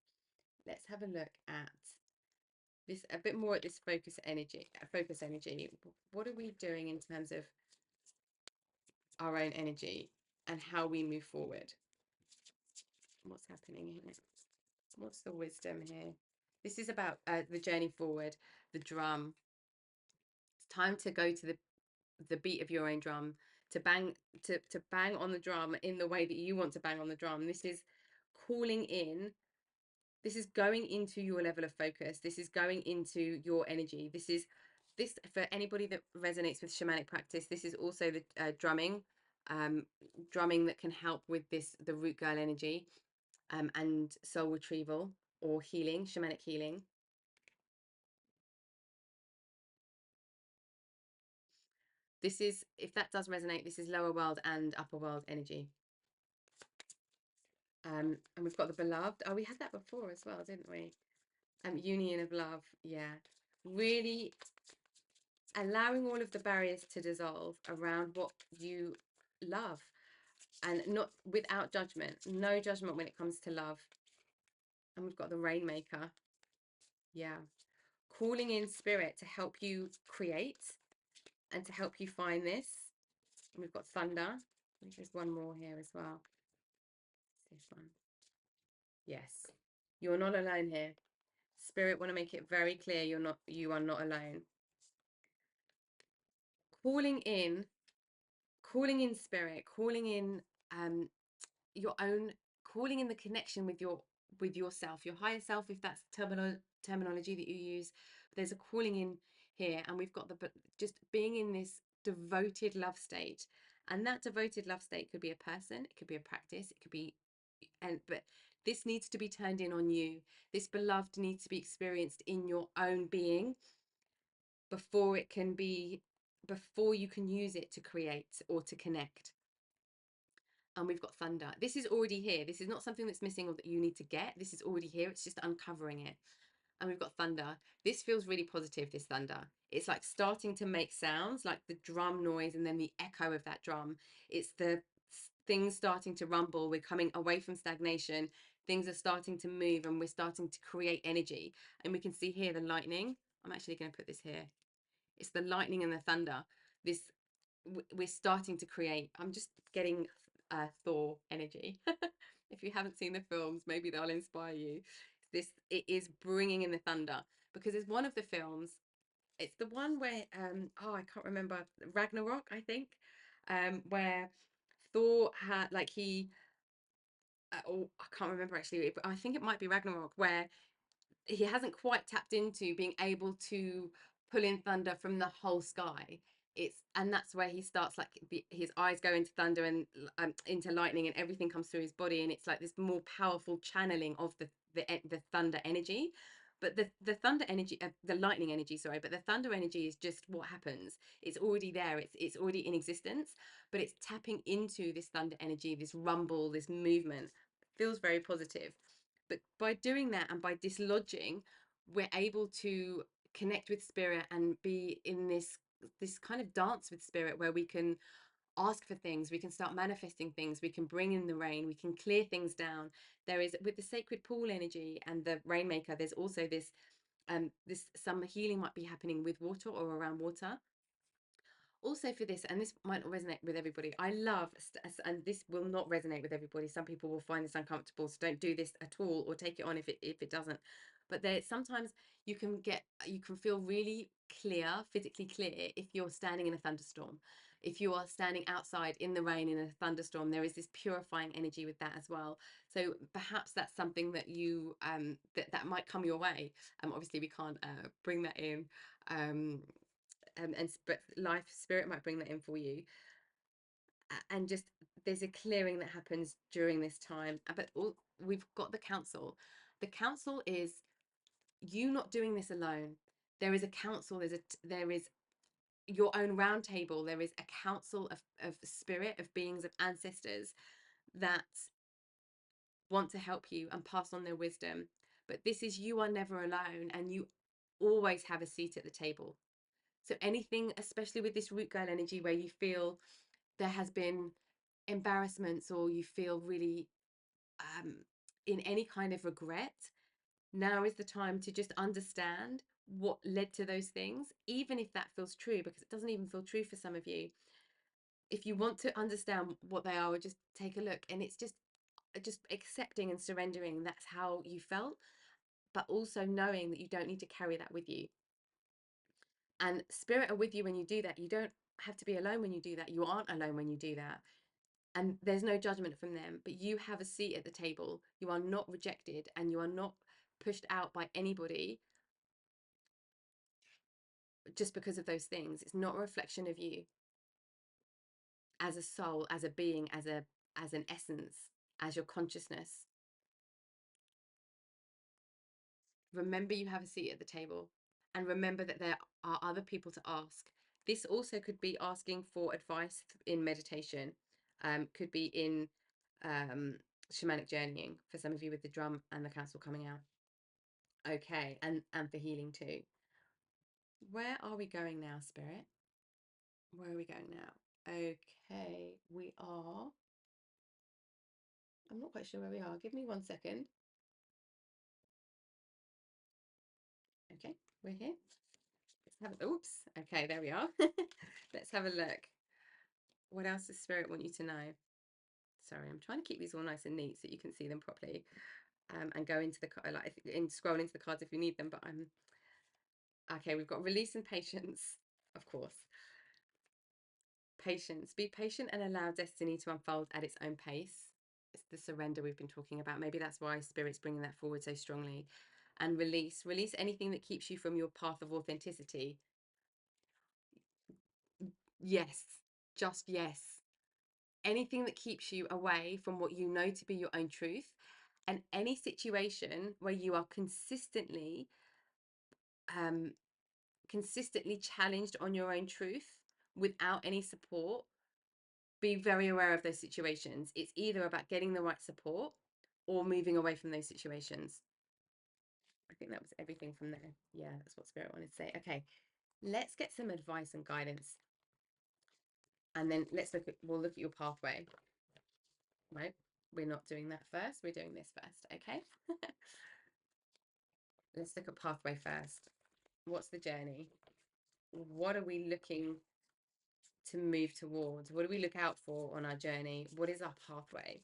let's have a look at this a bit more, at this focus energy. What are we doing in terms of our own energy and how we move forward? What's happening here? What's the wisdom here? This is about the journey forward, the drum. It's time to go to the beat of your own drum, to bang on the drum in the way that you want to bang on the drum. This is calling in. This is going into your level of focus. This is going into your energy. This for anybody that resonates with shamanic practice. This is also the drumming that can help with the root girl energy, and soul retrieval or healing, shamanic healing. This is, if that does resonate, this is lower world and upper world energy. And we've got the beloved. Oh, we had that before as well, didn't we? Union of love. Yeah, really allowing all of the barriers to dissolve around what you love, and not without judgment. No judgment when it comes to love. And we've got the rainmaker. Yeah, calling in spirit to help you create and to help you find this. And we've got thunder. I think there's one more here as well. This one. Yes, you're not alone here. Spirit want to make it very clear you are not alone. Calling in spirit, calling in your own, calling in the connection with yourself, your higher self, if that's terminology that you use. There's a calling in here, and we've got just being in this devoted love state. And that devoted love state could be a person, it could be a practice, it could be, but this needs to be turned in on you. This beloved needs to be experienced in your own being before you can use it to create or to connect. And we've got thunder. This is already here. This is not something that's missing or that you need to get. This is already here. It's just uncovering it. And we've got thunder. This feels really positive, this thunder. It's like starting to make sounds, like the drum noise and then the echo of that drum. It's the things starting to rumble. We're coming away from stagnation. Things are starting to move, and we're starting to create energy. And we can see here the lightning. I'm actually going to put this here. It's the lightning and the thunder. We're starting to create. I'm just getting Thor energy. If you haven't seen the films, maybe they'll inspire you. It is bringing in the thunder, because there's one of the films. It's the one where I can't remember, Ragnarok, I think, where Thor had oh, I can't remember actually, but I think it might be Ragnarok, where he hasn't quite tapped into being able to pull in thunder from the whole sky. And that's where he starts, like his eyes go into thunder and into lightning, and everything comes through his body, and it's like this more powerful channeling of the thunder energy. But the thunder energy, the lightning energy, sorry, but the thunder energy is just what happens. It's already there. It's already in existence, but it's tapping into this thunder energy, this rumble, this movement. Feels very positive. But by doing that and by dislodging, we're able to connect with spirit and be in this kind of dance with spirit, where we can ask for things, we can start manifesting things, we can bring in the rain, we can clear things down. There is, with the sacred pool energy and the rainmaker, there's also this some healing might be happening with water or around water. Also for this, and this might not resonate with everybody, I love, and this will not resonate with everybody, some people will find this uncomfortable, so don't do this at all, or take it on if it doesn't. but there sometimes you can feel really clear, physically clear, if you're standing in a thunderstorm. If you are standing outside in the rain in a thunderstorm, there is this purifying energy with that as well. So perhaps that's something that you that might come your way. Obviously we can't bring that in, but life spirit might bring that in for you. And just there's a clearing that happens during this time. But we've got the council. The council is you not doing this alone. There is a council. There is your own round table. There is a council of spirit, of beings, of ancestors that want to help you and pass on their wisdom. But this is, you are never alone, and you always have a seat at the table. So anything, especially with this root girl energy, where you feel there has been embarrassments, or you feel really in any kind of regret, now is the time to just understand what led to those things, even if that feels true, because it doesn't even feel true for some of you. If you want to understand what they are, just take a look. And it's just accepting and surrendering that's how you felt, but also knowing that you don't need to carry that with you. And spirit are with you when you do that. You don't have to be alone when you do that. You aren't alone when you do that. And there's no judgment from them, but you have a seat at the table. You are not rejected, and you are not pushed out by anybody just because of those things. It's not a reflection of you as a soul, as a being, as an essence, as your consciousness. Remember you have a seat at the table, and remember that there are other people to ask. This also could be asking for advice in meditation, could be in shamanic journeying for some of you with the drum and the council coming out. Okay, and for healing too. Where are we going now, spirit? Where are we going now? Okay, we are, I'm not quite sure where we are. Give me 1 second. Okay, we're here. Let's have oops. Okay, there we are. Let's have a look. What else does spirit want you to know? Sorry, I'm trying to keep these all nice and neat so you can see them properly, and go into the scroll into the cards if you need them. But I'm okay. We've got release and patience, of course. Patience. Be patient and allow destiny to unfold at its own pace. It's the surrender we've been talking about. Maybe that's why spirit's bringing that forward so strongly. And release anything that keeps you from your path of authenticity. Yes, just yes. Anything that keeps you away from what you know to be your own truth, and any situation where you are um, consistently challenged on your own truth without any support, be very aware of those situations. It's either about getting the right support or moving away from those situations. I think that was everything from there. Yeah, that's what spirit wanted to say. Okay, let's get some advice and guidance, and then we'll look at your pathway. Right, we're not doing that first, we're doing this first. Okay. Let's look at pathway first. What's the journey? What are we looking to move towards? What do we look out for on our journey? What is our pathway?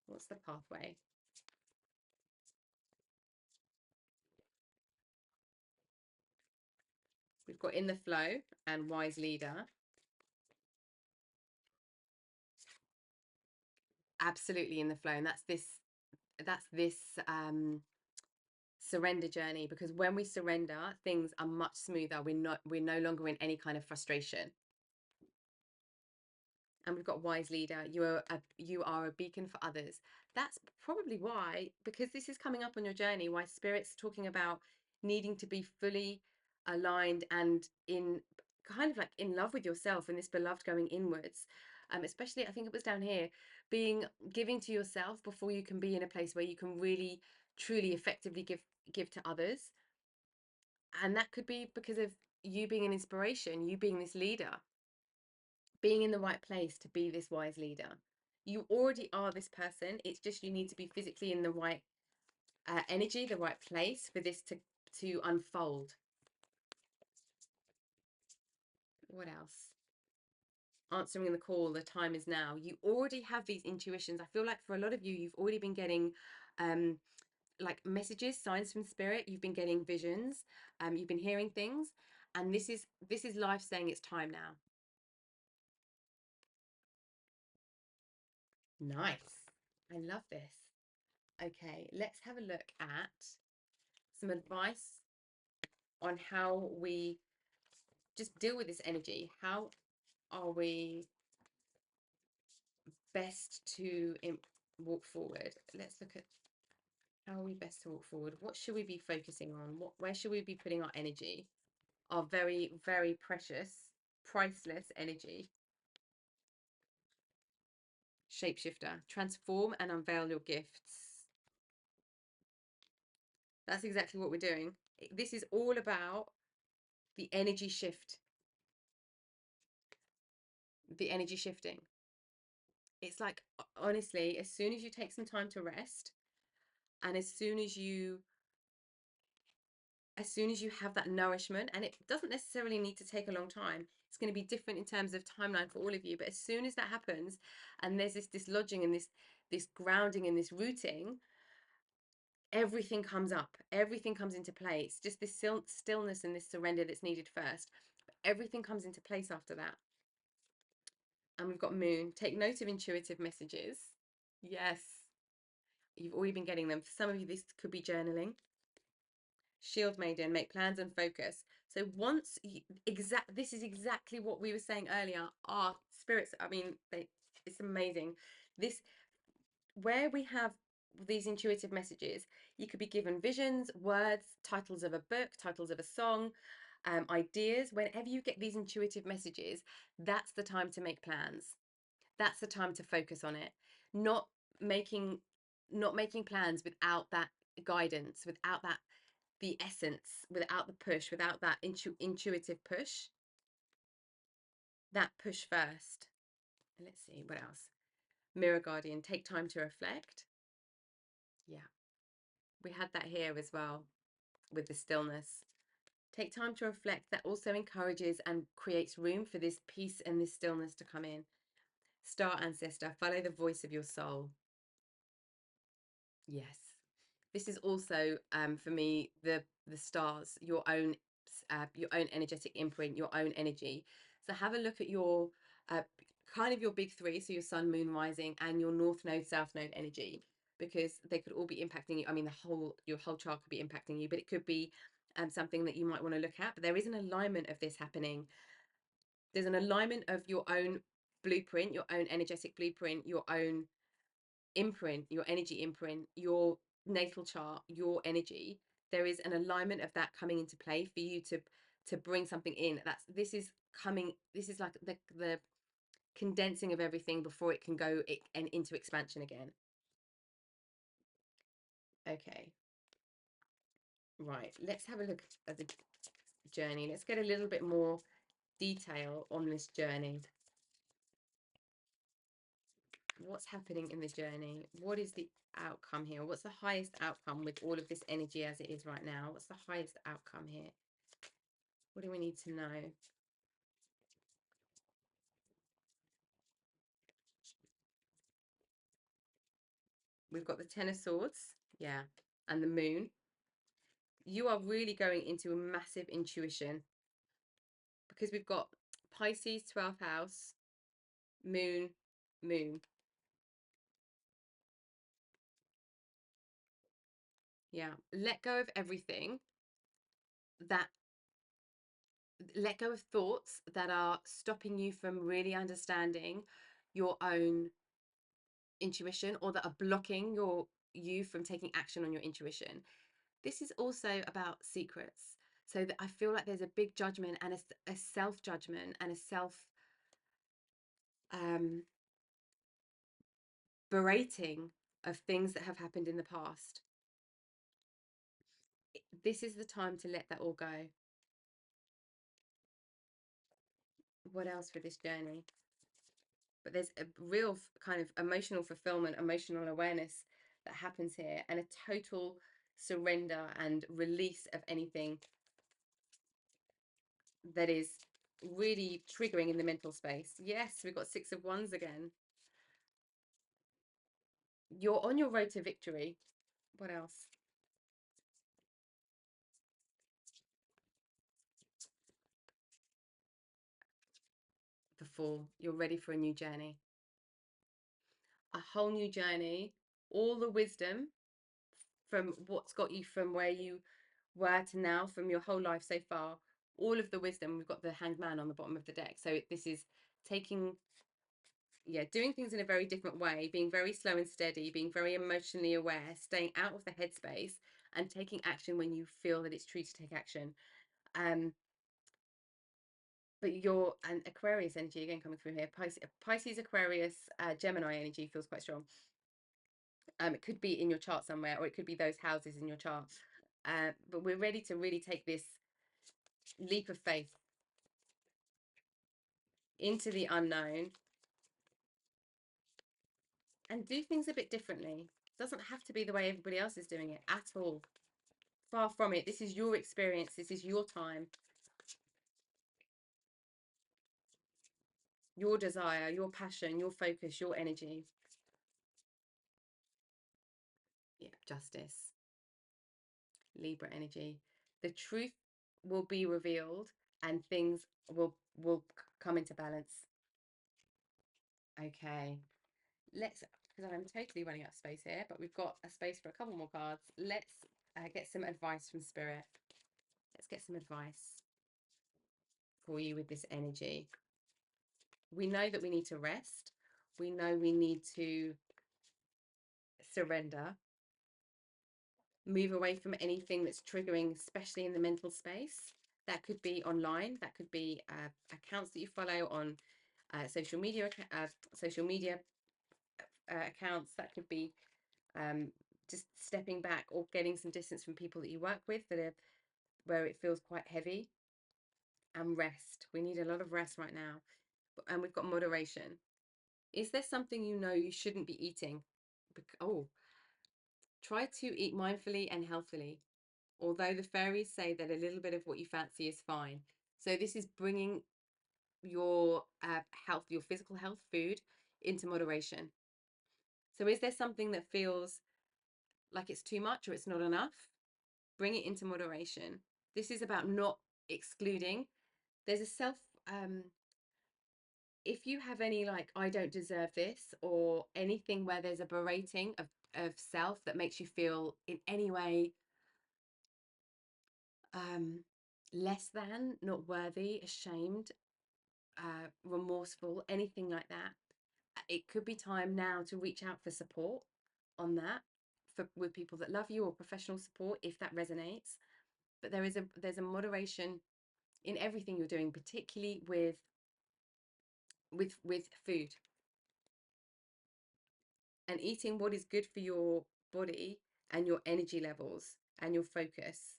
What's the pathway? We've got in the flow and wise leader. Absolutely in the flow. And that's this surrender journey, because when we surrender, things are much smoother. We're no longer in any kind of frustration. And we've got wise leader. You are a beacon for others. That's probably why, because this is coming up on your journey, why spirit's talking about needing to be fully aligned and in kind of like in love with yourself, and this beloved going inwards. Especially, I think it was down here, giving to yourself before you can be in a place where you can really truly effectively give to others. And that could be because of you being an inspiration, you being this leader, being in the right place to be this wise leader. You already are this person. It's just you need to be physically in the right energy, the right place for this to unfold. What else? Answering the call, the time is now. You already have these intuitions. I feel like for a lot of you, you've already been getting like messages, signs from spirit. You've been getting visions, you've been hearing things, and this is life saying it's time now. Nice. I love this. Okay, let's have a look at some advice on how we just deal with this energy. How are we best to walk forward? Let's look at how are we best to walk forward. What should we be focusing on? Where should we be putting our energy? Our very, very precious, priceless energy. Shapeshifter, transform and unveil your gifts. That's exactly what we're doing. This is all about the energy shift, the energy shifting. It's like, honestly, as soon as you take some time to rest, and as soon as you have that nourishment, and it doesn't necessarily need to take a long time, it's going to be different in terms of timeline for all of you, but as soon as that happens, and there's this dislodging and this grounding and this rooting, everything comes up, everything comes into place. It's just this stillness and this surrender that's needed first, but everything comes into place after that. And we've got moon. Take note of intuitive messages. Yes, you've already been getting them. For some of you, this could be journaling. Shield maiden, make plans and focus. So once this is exactly what we were saying earlier. Our spirits, I mean, it's amazing. This, where we have these intuitive messages, you could be given visions, words, titles of a book, titles of a song, ideas. Whenever you get these intuitive messages, that's the time to make plans. That's the time to focus on it. Not making not making plans without that guidance, without that the essence, without the push, without that intuitive push. That push first. And let's see what else. Mirror guardian, take time to reflect. Yeah, we had that here as well with the stillness. Take time to reflect. That also encourages and creates room for this peace and this stillness to come in. Star ancestor, follow the voice of your soul. Yes, this is also for me the stars, your own energetic imprint, your own energy. So have a look at your kind of your big three, so your sun, moon, rising, and your north node, south node energy, because they could all be impacting you. I mean, your whole chart could be impacting you, but it could be something that you might want to look at. But there is an alignment of this happening. There's an alignment of your own blueprint, your own energetic blueprint, your own imprint, your energy imprint, your natal chart, your energy. There is an alignment of that coming into play for you to bring something in. This is like the condensing of everything before it can go and into expansion again. Okay, right, let's have a look at the journey. Let's get a little bit more detail on this journey. What's happening in the journey? What is the outcome here? What's the highest outcome with all of this energy as it is right now? What's the highest outcome here? What do we need to know? We've got the Ten of Swords, yeah, and the Moon. You are really going into a massive intuition, because we've got Pisces, 12th house, Moon, Moon. Yeah, let go of everything that, let go of thoughts that are stopping you from really understanding your own intuition, or that are blocking you from taking action on your intuition. This is also about secrets. So that I feel like there's a big judgment and a self judgment and a self um, berating of things that have happened in the past. This is the time to let that all go. What else for this journey? But there's a real kind of emotional fulfillment, emotional awareness that happens here, and a total surrender and release of anything that is really triggering in the mental space. Yes, we've got Six of Wands again. You're on your road to victory. What else? Wonderful. You're ready for a new journey. A whole new journey. All the wisdom from what's got you from where you were to now, from your whole life so far. All of the wisdom. We've got the Hanged Man on the bottom of the deck. So this is taking, yeah, doing things in a very different way, being very slow and steady, being very emotionally aware, staying out of the headspace, and taking action when you feel that it's true to take action. But you're an Aquarius energy again coming through here. Pisces, Aquarius, Gemini energy feels quite strong. It could be in your chart somewhere, or it could be those houses in your chart. But we're ready to really take this leap of faith into the unknown and do things a bit differently. It doesn't have to be the way everybody else is doing it at all. Far from it. This is your experience. This is your time, your desire, your passion, your focus, your energy. Yeah, justice. Libra energy. The truth will be revealed and things will come into balance. Okay, let's, because I'm totally running out of space here, but we've got a space for a couple more cards. Let's get some advice from Spirit. Let's get some advice for you with this energy. We know that we need to rest. We know we need to surrender, move away from anything that's triggering, especially in the mental space. That could be online. That could be accounts that you follow on social media accounts. That could be just stepping back or getting some distance from people that you work with that are where it feels quite heavy. And rest. We need a lot of rest right now. And we've got moderation. Is there something you know you shouldn't be eating? Oh, try to eat mindfully and healthily. Although the fairies say that a little bit of what you fancy is fine. So this is bringing your health, your physical health, food into moderation. So is there something that feels like it's too much or it's not enough? Bring it into moderation. This is about not excluding. There's a if you have any like, I don't deserve this, or anything where there's a berating of self that makes you feel in any way less than, not worthy, ashamed, remorseful, anything like that, it could be time now to reach out for support on that, with people that love you, or professional support if that resonates. But there's a moderation in everything you're doing, particularly with food and eating what is good for your body and your energy levels and your focus.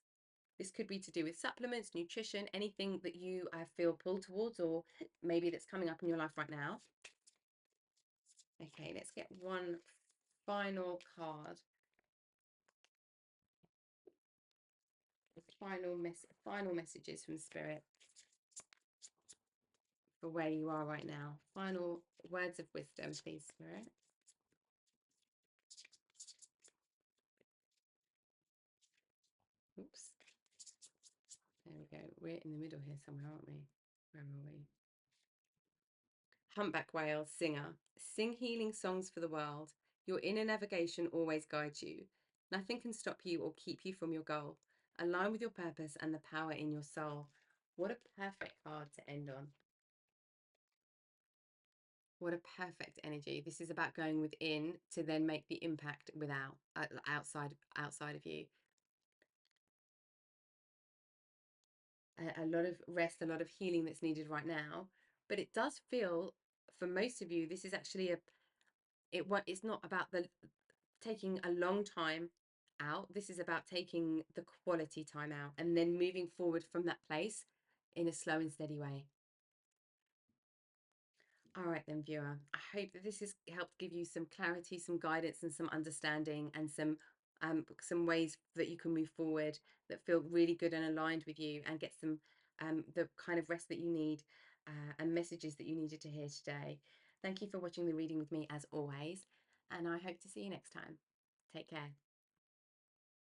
This could be to do with supplements, nutrition, anything that you feel pulled towards, or maybe that's coming up in your life right now. Okay, let's get one final card. Final messages from Spirit for where you are right now. Final words of wisdom, please, Spirit. Oops. There we go. We're in the middle here somewhere, aren't we? Where are we? Humpback whale, singer. Sing healing songs for the world. Your inner navigation always guides you. Nothing can stop you or keep you from your goal. Align with your purpose and the power in your soul. What a perfect card to end on. What a perfect energy. This is about going within to then make the impact without outside of you. A lot of rest, a lot of healing that's needed right now. But it does feel, for most of you, this is actually it's not about the taking a long time out. This is about taking the quality time out and then moving forward from that place in a slow and steady way. All right then, viewer, I hope that this has helped give you some clarity, some guidance, and some understanding, and some ways that you can move forward that feel really good and aligned with you, and get some the kind of rest that you need, and messages that you needed to hear today. Thank you for watching the reading with me as always, and I hope to see you next time. Take care.